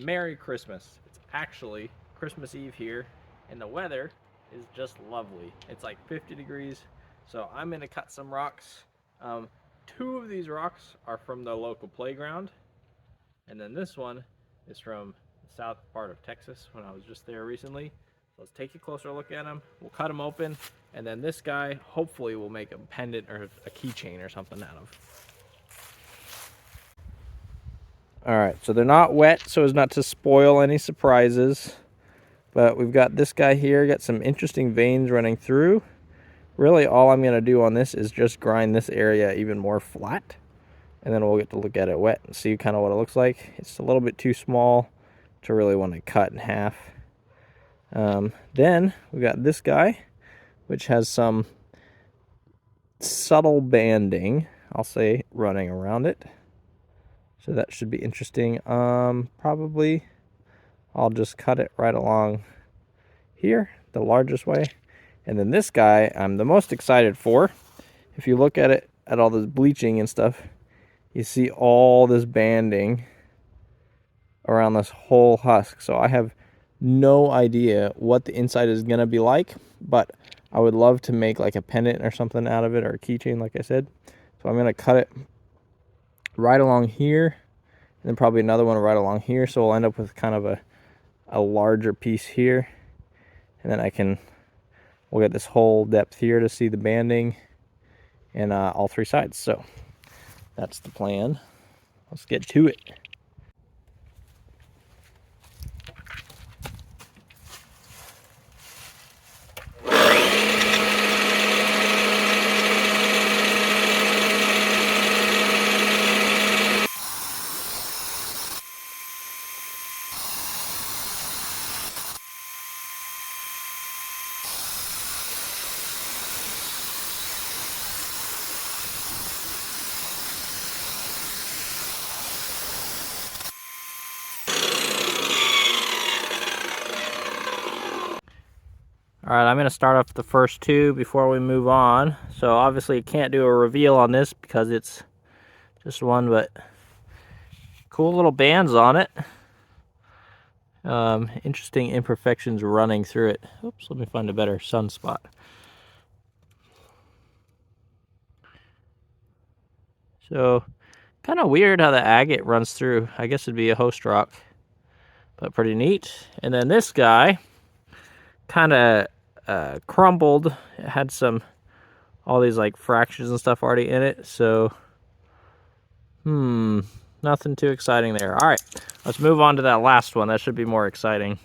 Merry Christmas. It's actually Christmas Eve here, and the weather is just lovely. It's like 50 degrees, so I'm gonna cut some rocks. Two of these rocks are from the local playground, and then this one is from the south part of Texas when I was just there recently. So let's take a closer look at them. We'll cut them open, and then this guy hopefully will make a pendant or a keychain or something out of. All right, so they're not wet so as not to spoil any surprises. But we've got this guy here, got some interesting veins running through. Really all I'm gonna do on this is just grind this area even more flat. And then we'll get to look at it wet and see kind of what it looks like. It's a little bit too small to really want to cut in half. Then we got this guy, which has some subtle banding, I'll say, running around it. So that should be interesting. Probably I'll just cut it right along here, the largest way. And then this guy I'm the most excited for. If you look at it, at all this bleaching and stuff, you see all this banding around this whole husk. So I have no idea what the inside is gonna be like, but I would love to make like a pendant or something out of it, or a keychain like I said. So I'm gonna cut it right along here, and then probably another one right along here, so we'll end up with kind of a larger piece here, and then we'll get this whole depth here to see the banding and all three sides. So that's the plan. Let's get to it. All right, I'm going to start off the first two before we move on. So obviously you can't do a reveal on this because it's just one, but cool little bands on it. Interesting imperfections running through it. Oops, let me find a better sunspot. So kind of weird how the agate runs through. I guess it'd be a host rock, but pretty neat. And then this guy kind of crumbled. It had all these like fractures and stuff already in it, so nothing too exciting there. All right, let's move on to that last one. That should be more exciting.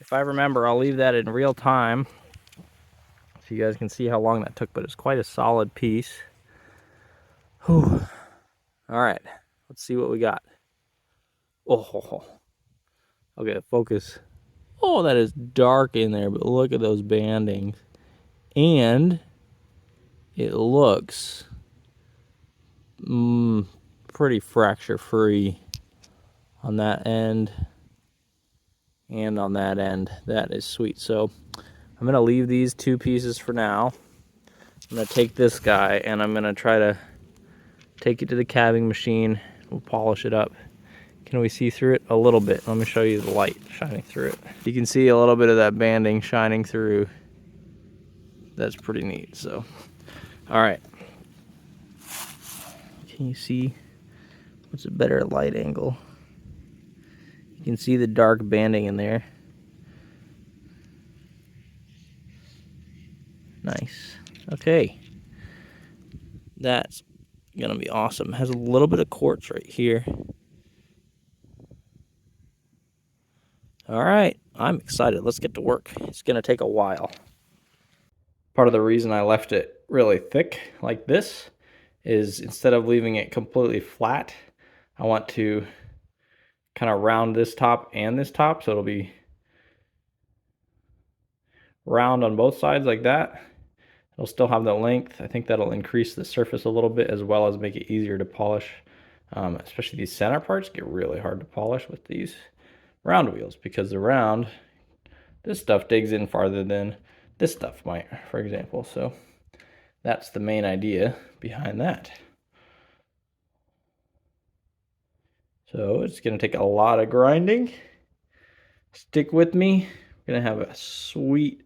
if I remember, I'll leave that in real time so you guys can see how long that took, but it's quite a solid piece. Whew. All right, let's see what we got. Oh, okay, focus. Oh, that is dark in there, but look at those bandings. And it looks pretty fracture free on that end and on that end. That is sweet. So I'm gonna leave these two pieces for now. I'm gonna take this guy and I'm gonna try to take it to the calving machine. We'll polish it up. Can we see through it? A little bit. Let me show you the light shining through it. You can see a little bit of that banding shining through. That's pretty neat. So, all right. Can you see? What's a better light angle? You can see the dark banding in there. Nice. Okay. That's gonna be awesome. Has a little bit of quartz right here. All right, I'm excited. Let's get to work. It's gonna take a while. Part of the reason I left it really thick like this is instead of leaving it completely flat, I want to kind of round this top and this top, so it'll be round on both sides like that. It'll still have the length. I think that'll increase the surface a little bit as well as make it easier to polish. Especially these center parts get really hard to polish with these round wheels because the round, this stuff digs in farther than this stuff might, for example. So that's the main idea behind that. So it's going to take a lot of grinding. Stick with me. We're going to have a sweet,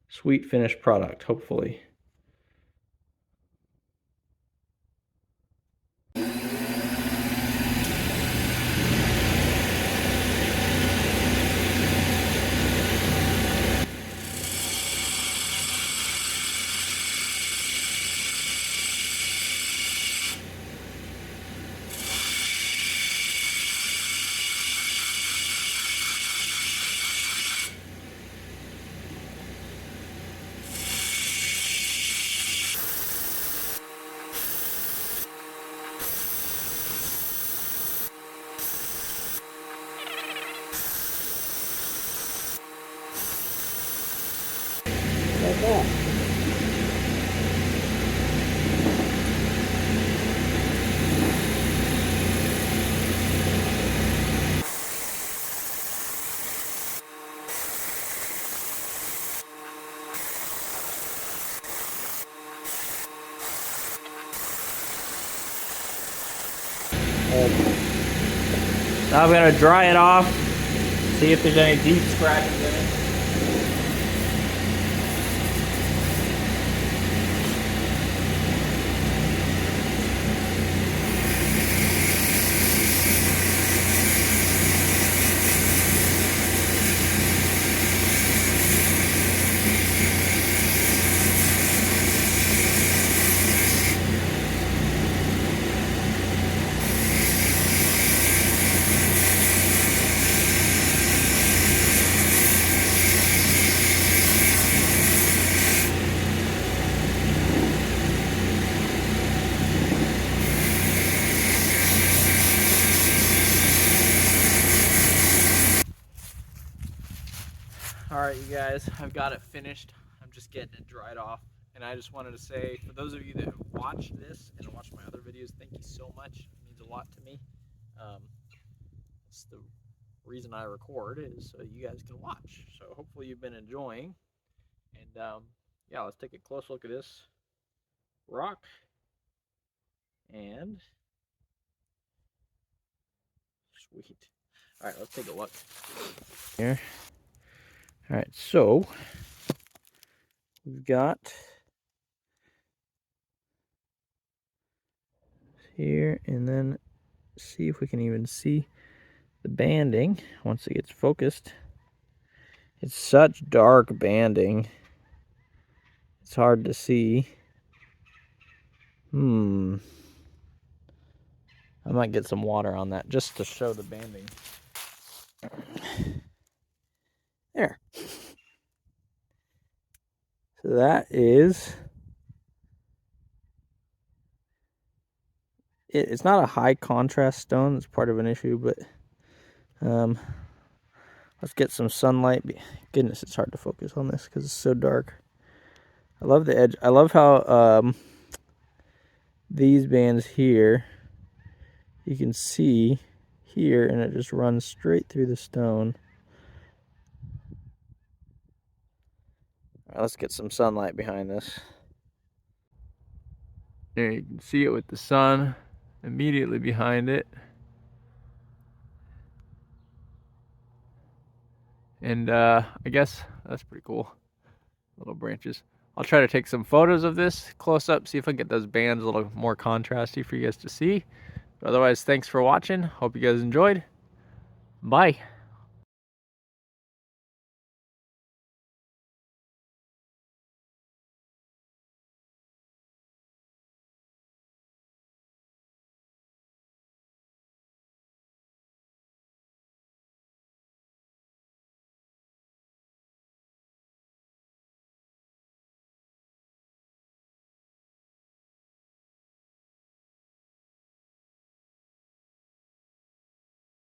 sweet finished product, hopefully. Like that. Now I'm going to dry it off, see if there's any deep scratches in it. Alright, you guys, I've got it finished. I'm just getting it dried off. And I just wanted to say, for those of you that have watched this and watched my other videos, thank you so much. It means a lot to me. It's the reason I record is so you guys can watch. So hopefully you've been enjoying. And yeah, let's take a close look at this rock. And sweet. Alright, let's take a look. Here. Alright, so we've got here, and then see if we can even see the banding once it gets focused. It's such dark banding. It's hard to see. I might get some water on that just to show the banding. There. So that is it. It's not a high contrast stone. It's part of an issue, but let's get some sunlight. Goodness, it's hard to focus on this because it's so dark. I love the edge. I love how these bands here, you can see here, and it just runs straight through the stone. All right, let's get some sunlight behind this. There, you can see it with the sun immediately behind it. And I guess that's pretty cool. Little branches. I'll try to take some photos of this close up, see if I can get those bands a little more contrasty for you guys to see. But otherwise, thanks for watching. Hope you guys enjoyed. Bye.